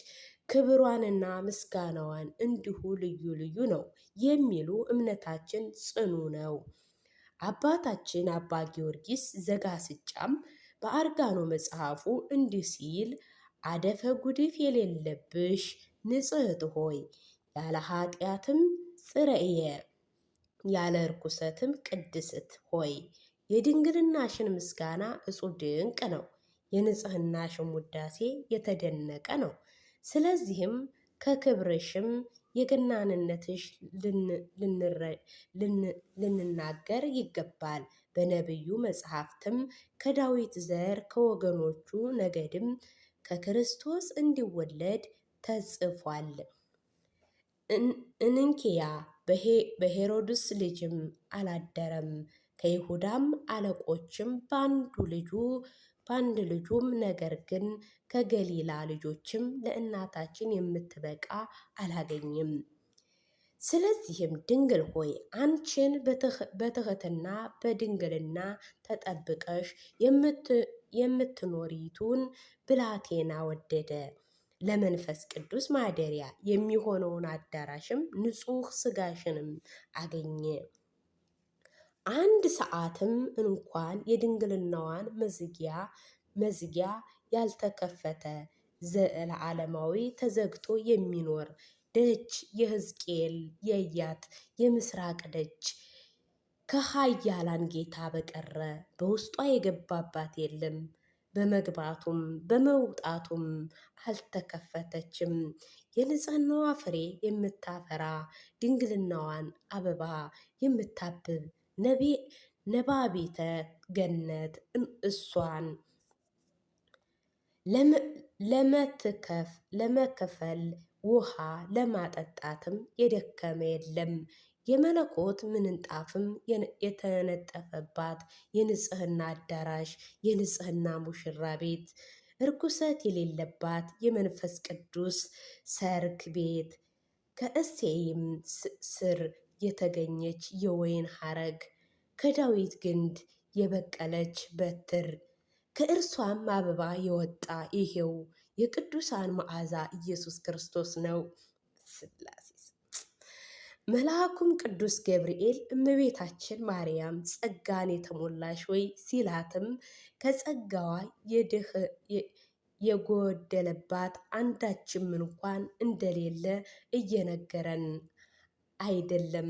ክብሯንና ምስጋናዋን እንዲሁ ልዩ ልዩ ነው የሚሉ እምነታችን ጽኑ ነው። አባታችን አባ ጊዮርጊስ ዘጋስጫም በአርጋኖ መጽሐፉ እንዲህ ሲል አደፈ ጉድፍ የሌለብሽ ንጽሕት ሆይ ያለ ኃጢአትም ጽርዕየ ያለ ርኩሰትም ቅድስት ሆይ የድንግልናሽን ምስጋና እጹብ ድንቅ ነው፣ የንጽሕናሽም ውዳሴ የተደነቀ ነው። ስለዚህም ከክብርሽም የገናንነትሽ ልንናገር ይገባል። በነቢዩ መጽሐፍትም ከዳዊት ዘር ከወገኖቹ ነገድም ከክርስቶስ እንዲወለድ ተጽፏል። እንኪያ በሄሮድስ ልጅም አላደረም፣ ከይሁዳም አለቆችም በአንድ ልጁም ነገር ግን ከገሊላ ልጆችም ለእናታችን የምትበቃ አላገኝም። ስለዚህም ድንግል ሆይ አንቺን በትሕትና በድንግልና ተጠብቀሽ የምትኖሪቱን ብላቴና ወደደ። ለመንፈስ ቅዱስ ማደሪያ የሚሆነውን አዳራሽም ንጹሕ ሥጋሽንም አገኘ። አንድ ሰዓትም እንኳን የድንግልናዋን መዝጊያ ያልተከፈተ ዘለዓለማዊ ተዘግቶ የሚኖር ደጅ የሕዝቅኤል የያት የምስራቅ ደጅ ከኃያላን ጌታ በቀረ በውስጧ የገባባት የለም። በመግባቱም በመውጣቱም አልተከፈተችም። የንጽሕናዋ ፍሬ የምታፈራ ድንግልናዋን አበባ የምታብብ ነባቢተ ገነት እሷን ለመክፈል ውሃ ለማጠጣትም የደከመ የለም። የመለኮት ምንጣፍም የተነጠፈባት የንጽሕና አዳራሽ የንጽሕና ሙሽራ ቤት እርኩሰት የሌለባት የመንፈስ ቅዱስ ሰርክ ቤት ከእሴይም ስር የተገኘች የወይን ሐረግ ከዳዊት ግንድ የበቀለች በትር ከእርሷም አበባ የወጣ ይሄው የቅዱሳን መዓዛ ኢየሱስ ክርስቶስ ነው። ሥላሴ መልአኩም ቅዱስ ገብርኤል እመቤታችን ማርያም ጸጋን የተሞላሽ ወይ ሲላትም ከጸጋዋ የጎደለባት አንዳችም እንኳን እንደሌለ እየነገረን አይደለም።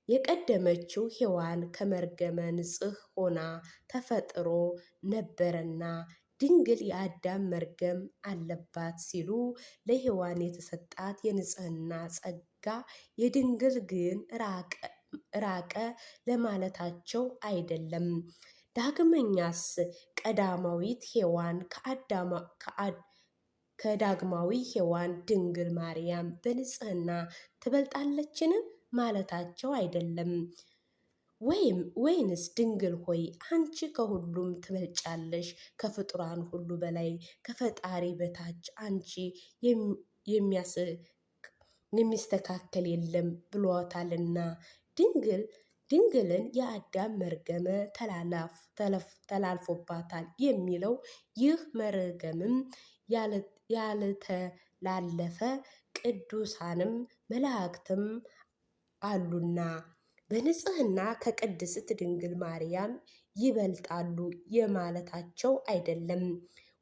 የቀደመችው ሔዋን ከመርገመ ንጽሕ ሆና ተፈጥሮ ነበረና ድንግል የአዳም መርገም አለባት ሲሉ ለሔዋን የተሰጣት የንጽሕና ጸጋ የድንግል ግን ራቀ ለማለታቸው አይደለም። ዳግመኛስ ቀዳማዊት ሔዋን ከዳግማዊ ሔዋን ድንግል ማርያም በንጽሕና ትበልጣለችን ማለታቸው አይደለም። ወይንስ ድንግል ሆይ አንቺ ከሁሉም ትበልጫለሽ፣ ከፍጡራን ሁሉ በላይ ከፈጣሪ በታች አንቺ የሚስተካከል የለም ብሏታልና። ድንግልን የአዳም መርገመ ተላልፎባታል የሚለው ይህ መርገምም ያልተላለፈ ቅዱሳንም መላእክትም አሉና በንጽሕና ከቅድስት ድንግል ማርያም ይበልጣሉ የማለታቸው አይደለም።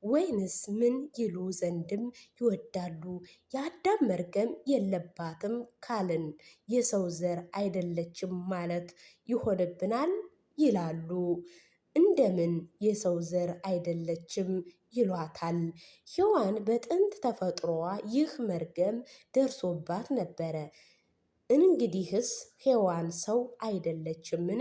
ወይንስ ምን ይሉ ዘንድም ይወዳሉ? የአዳም መርገም የለባትም ካልን የሰው ዘር አይደለችም ማለት ይሆንብናል ይላሉ። እንደምን የሰው ዘር አይደለችም ይሏታል? ሔዋን በጥንት ተፈጥሮዋ ይህ መርገም ደርሶባት ነበረ። እንግዲህስ ሔዋን ሰው አይደለችምን?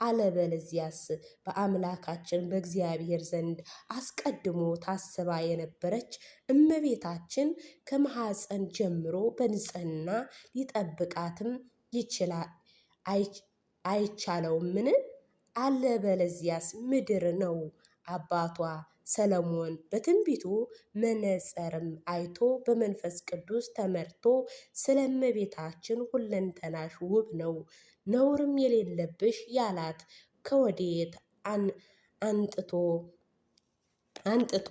አለበለዚያስ በአምላካችን በእግዚአብሔር ዘንድ አስቀድሞ ታስባ የነበረች እመቤታችን ከማኅፀን ጀምሮ በንጽሕና ሊጠብቃትም ይችላል አይቻለውምን? አለበለዚያስ ምድር ነው አባቷ ሰለሞን በትንቢቱ መነጽርም አይቶ በመንፈስ ቅዱስ ተመርቶ ስለ እመቤታችን ሁለንተናሽ ውብ ነው ነውርም የሌለብሽ ያላት ከወዴት አንጥቶ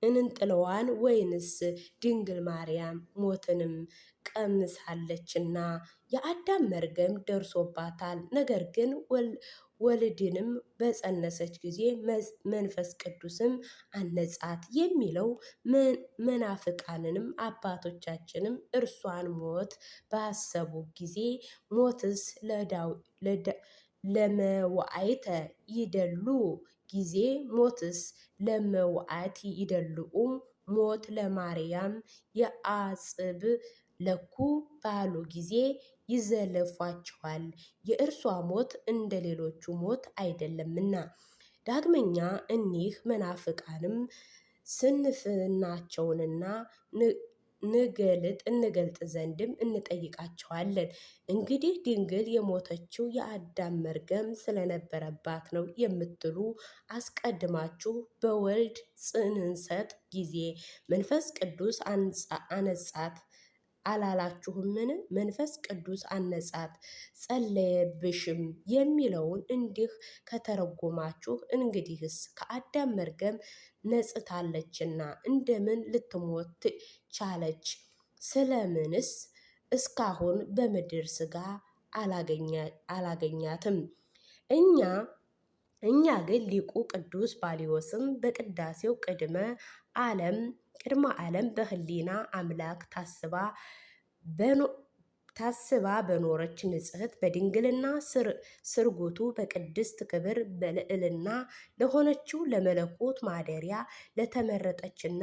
እንንጥለዋን ወይንስ ድንግል ማርያም ሞትንም ቀምሳለችና የአዳም መርገም ደርሶባታል። ነገር ግን ወልድንም በጸነሰች ጊዜ መንፈስ ቅዱስም አነጻት የሚለው መናፍቃንንም አባቶቻችንም እርሷን ሞት ባሰቡ ጊዜ ሞትስ ለመዋዕይተ ይደሉ ጊዜ ሞትስ ለመዋዕት ይደልኡ ሞት ለማርያም የአጽብ ለኩ ባሉ ጊዜ ይዘለፏቸዋል። የእርሷ ሞት እንደ ሌሎቹ ሞት አይደለምና። ዳግመኛ እኒህ መናፍቃንም ስንፍናቸውንና እንገልጥ ዘንድም እንጠይቃቸዋለን። እንግዲህ ድንግል የሞተችው የአዳም መርገም ስለነበረባት ነው የምትሉ አስቀድማችሁ በወልድ ጽንሰት ጊዜ መንፈስ ቅዱስ አነጻት አላላችሁምን? መንፈስ ቅዱስ አነጻት ጸለየብሽም የሚለውን እንዲህ ከተረጎማችሁ እንግዲህስ ከአዳም መርገም ነጽታለችና እንደምን ልትሞት ቻለች? ስለምንስ እስካሁን በምድር ሥጋ አላገኛትም? እኛ ግን ሊቁ ቅዱስ ባሊዮስም በቅዳሴው ቅድመ ዓለም በህሊና አምላክ ታስባ በኖረች ንጽሕት በድንግልና ስርጉቱ በቅድስት ክብር በልዕልና ለሆነችው ለመለኮት ማደሪያ ለተመረጠችና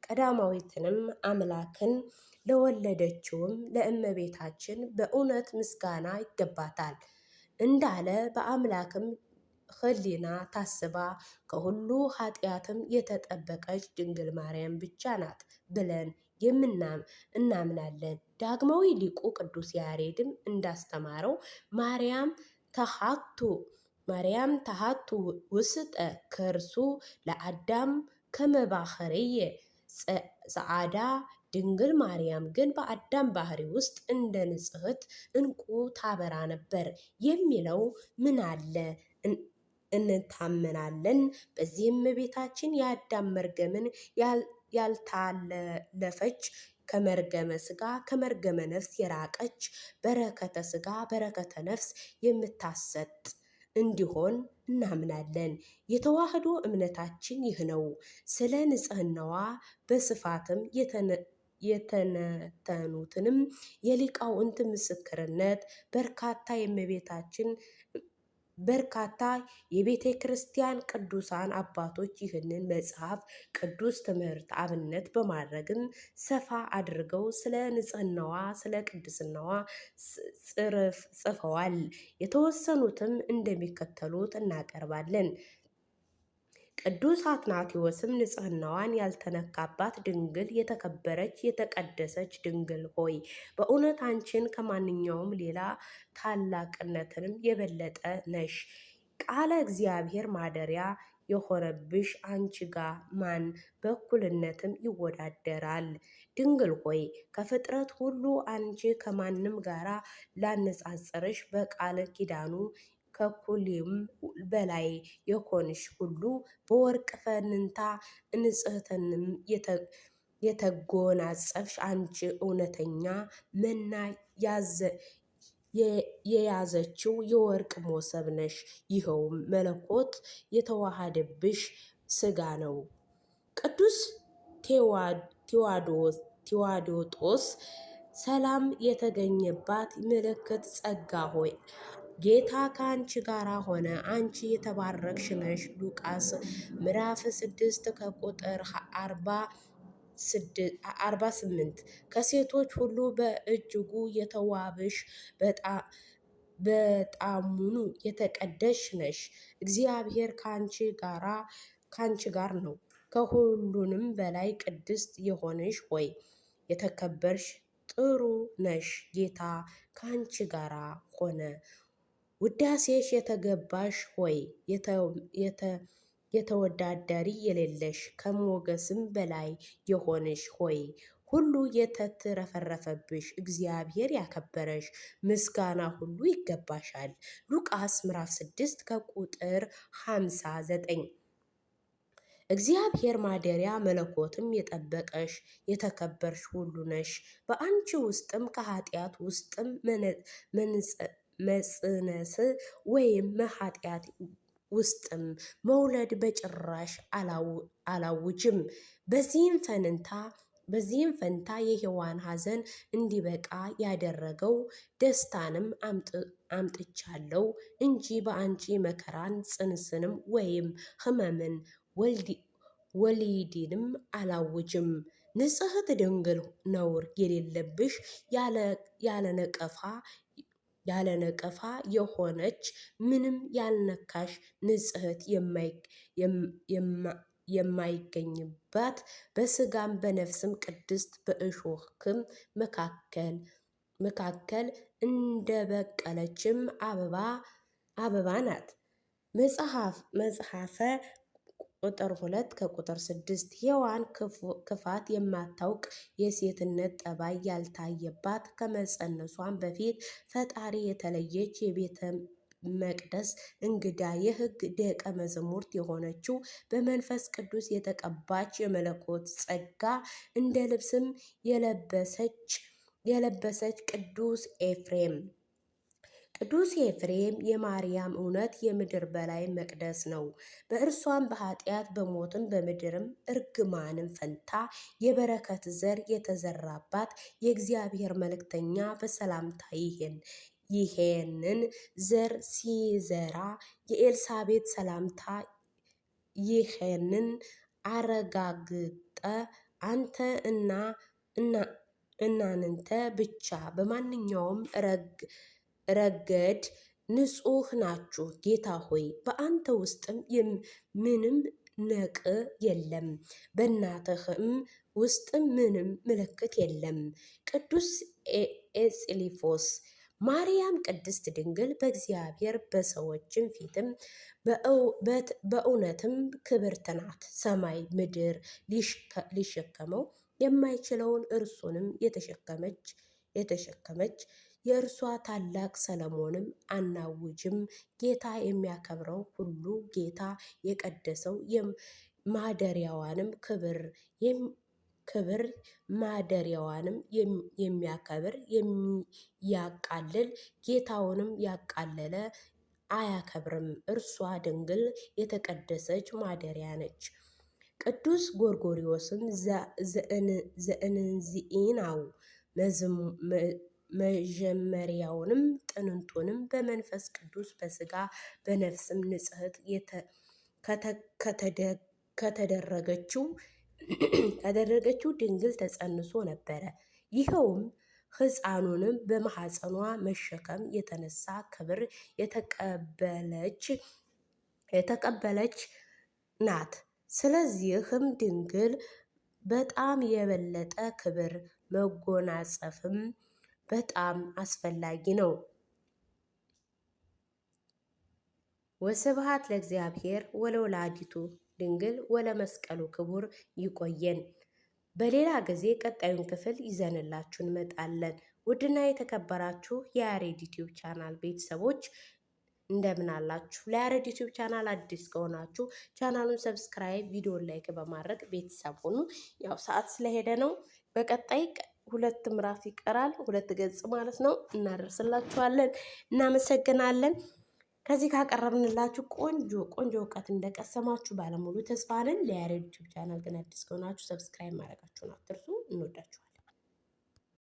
ቀዳማዊትንም አምላክን ለወለደችውም ለእመቤታችን በእውነት ምስጋና ይገባታል እንዳለ በአምላክም ህሊና ታስባ ከሁሉ ኃጢአትም የተጠበቀች ድንግል ማርያም ብቻ ናት ብለን እናምናለን። ዳግማዊ ሊቁ ቅዱስ ያሬድም እንዳስተማረው ማርያም ተሃቱ ውስጠ ከርሱ ለአዳም ከመባህርየ ጸዓዳ ድንግል ማርያም ግን በአዳም ባህሪ ውስጥ እንደ ንጽሕት ዕንቁ ታበራ ነበር የሚለው ምን አለ እንታመናለን። በዚህም እመቤታችን የአዳም መርገምን ያልታለፈች ከመርገመ ሥጋ ከመርገመ ነፍስ የራቀች በረከተ ሥጋ በረከተ ነፍስ የምታሰጥ እንዲሆን እናምናለን። የተዋህዶ እምነታችን ይህ ነው። ስለ ንጽሕናዋ በስፋትም የተነተኑትንም የሊቃውንት ምስክርነት በርካታ የቤተ ክርስቲያን ቅዱሳን አባቶች ይህንን መጽሐፍ ቅዱስ ትምህርት አብነት በማድረግም ሰፋ አድርገው ስለ ንጽሕናዋ ስለ ቅድስናዋ ጽፈዋል። የተወሰኑትም እንደሚከተሉት እናቀርባለን። ቅዱስ አትናቴዎስም ንጽሕናዋን ያልተነካባት ድንግል የተከበረች የተቀደሰች ድንግል ሆይ በእውነት አንቺን ከማንኛውም ሌላ ታላቅነትንም የበለጠ ነሽ። ቃለ እግዚአብሔር ማደሪያ የሆነብሽ አንቺ ጋር ማን በእኩልነትም ይወዳደራል? ድንግል ሆይ ከፍጥረት ሁሉ አንቺ ከማንም ጋራ ላነጻጸርሽ በቃል ኪዳኑ ከኩሊም በላይ የኮንሽ ሁሉ በወርቅ ፈንታ ንጽሕትንም የተጎናጸፍሽ አንቺ እውነተኛ መና የያዘችው የወርቅ ሞሰብ ነሽ። ይኸውም መለኮት የተዋሃደብሽ ሥጋ ነው። ቅዱስ ቴዎዶጦስ ሰላም የተገኘባት ምልክት ጸጋ ሆይ ጌታ ከአንቺ ጋር ሆነ፣ አንቺ የተባረክሽ ነሽ። ሉቃስ ምዕራፍ 6 ከቁጥር 48 ከሴቶች ሁሉ በእጅጉ የተዋብሽ በጣሙኑ የተቀደስሽ ነሽ። እግዚአብሔር ከአንቺ ጋር ነው። ከሁሉንም በላይ ቅድስት የሆንሽ ሆይ የተከበርሽ ጥሩ ነሽ። ጌታ ከአንቺ ጋር ሆነ። ውዳሴሽ የተገባሽ ሆይ የተወዳዳሪ የሌለሽ ከሞገስም በላይ የሆንሽ ሆይ ሁሉ የተትረፈረፈብሽ እግዚአብሔር ያከበረሽ ምስጋና ሁሉ ይገባሻል። ሉቃስ ምዕራፍ 6 ከቁጥር 59 እግዚአብሔር ማደሪያ መለኮትም የጠበቀሽ የተከበርሽ ሁሉ ነሽ። በአንቺ ውስጥም ከኃጢአት ውስጥም መጽነስ ወይም መኃጢአት ውስጥም መውለድ በጭራሽ አላውጅም። በዚህም ፈንታ የሔዋን ሐዘን እንዲበቃ ያደረገው ደስታንም አምጥቻለሁ እንጂ በአንቺ መከራን ጽንስንም ወይም ሕመምን ወሊድንም አላውጅም። ንጽሕት ድንግል ነውር የሌለብሽ ያለ ነቀፋ የሆነች ምንም ያልነካሽ ንጽሕት የማይገኝባት በሥጋም በነፍስም ቅድስት በእሾህክም መካከል እንደበቀለችም አበባ ናት። መጽሐፈ ቁጥር 2 ከቁጥር 6 ሔዋን ክፋት የማታውቅ የሴትነት ጠባይ ያልታየባት ከመጸነሷን በፊት ፈጣሪ የተለየች የቤተ መቅደስ እንግዳ የሕግ ደቀ መዛሙርት የሆነችው በመንፈስ ቅዱስ የተቀባች የመለኮት ጸጋ እንደ ልብስም የለበሰች ቅዱስ ኤፍሬም የማርያም እውነት የምድር በላይ መቅደስ ነው። በእርሷም በኃጢአት በሞትም በምድርም እርግማንም ፈንታ የበረከት ዘር የተዘራባት የእግዚአብሔር መልእክተኛ በሰላምታ ይሄንን ዘር ሲዘራ የኤልሳቤጥ ሰላምታ ይሄንን አረጋግጠ አንተ እናንተ ብቻ በማንኛውም ረገድ ንጹሕ ናችሁ። ጌታ ሆይ በአንተ ውስጥም ምንም ነቅ የለም፣ በእናትህም ውስጥም ምንም ምልክት የለም። ቅዱስ ኤጽሊፎስ ማርያም ቅድስት ድንግል በእግዚአብሔር በሰዎችም ፊትም በእውነትም ክብርት ናት። ሰማይ ምድር ሊሸከመው የማይችለውን እርሱንም የተሸከመች የእርሷ ታላቅ ሰለሞንም አናውጅም። ጌታ የሚያከብረው ሁሉ ጌታ የቀደሰው ማደሪያዋንም ክብር ማደሪያዋንም የሚያከብር የሚያቃልል ጌታውንም ያቃለለ አያከብርም። እርሷ ድንግል የተቀደሰች ማደሪያ ነች። ቅዱስ ጎርጎርዮስም ዘእንዚኢናው መጀመሪያውንም ጥንቱንም በመንፈስ ቅዱስ በሥጋ በነፍስም ንጽሕት ከተደረገችው ድንግል ተጸንሶ ነበረ። ይኸውም ሕፃኑንም በማኅፀኗ መሸከም የተነሳ ክብር የተቀበለች ናት። ስለዚህም ድንግል በጣም የበለጠ ክብር መጎናጸፍም በጣም አስፈላጊ ነው። ወስብሐት ለእግዚአብሔር ወለወላዲቱ ድንግል ወለመስቀሉ ክቡር። ይቆየን። በሌላ ጊዜ ቀጣዩን ክፍል ይዘንላችሁ እንመጣለን። ውድና የተከበራችሁ የያሬድ ዩቲዩብ ቻናል ቤተሰቦች እንደምን አላችሁ? ለያሬድ ዩቲዩብ ቻናል አዲስ ከሆናችሁ ቻናሉን ሰብስክራይብ፣ ቪዲዮን ላይክ በማድረግ ቤተሰብ ሁኑ። ያው ሰዓት ስለሄደ ነው። በቀጣይ 2 ምዕራፍ ይቀራል፣ 2 ገጽ ማለት ነው። እናደርስላችኋለን። እናመሰግናለን። ከዚህ ካቀረብንላችሁ ቆንጆ እውቀት እንደቀሰማችሁ ባለሙሉ ተስፋ ነን። ለያሬድ ዩቲዩብ ቻናል ግን አዲስ ከሆናችሁ ሰብስክራይብ ማድረጋችሁን አትርሱ። እንወዳችኋለን።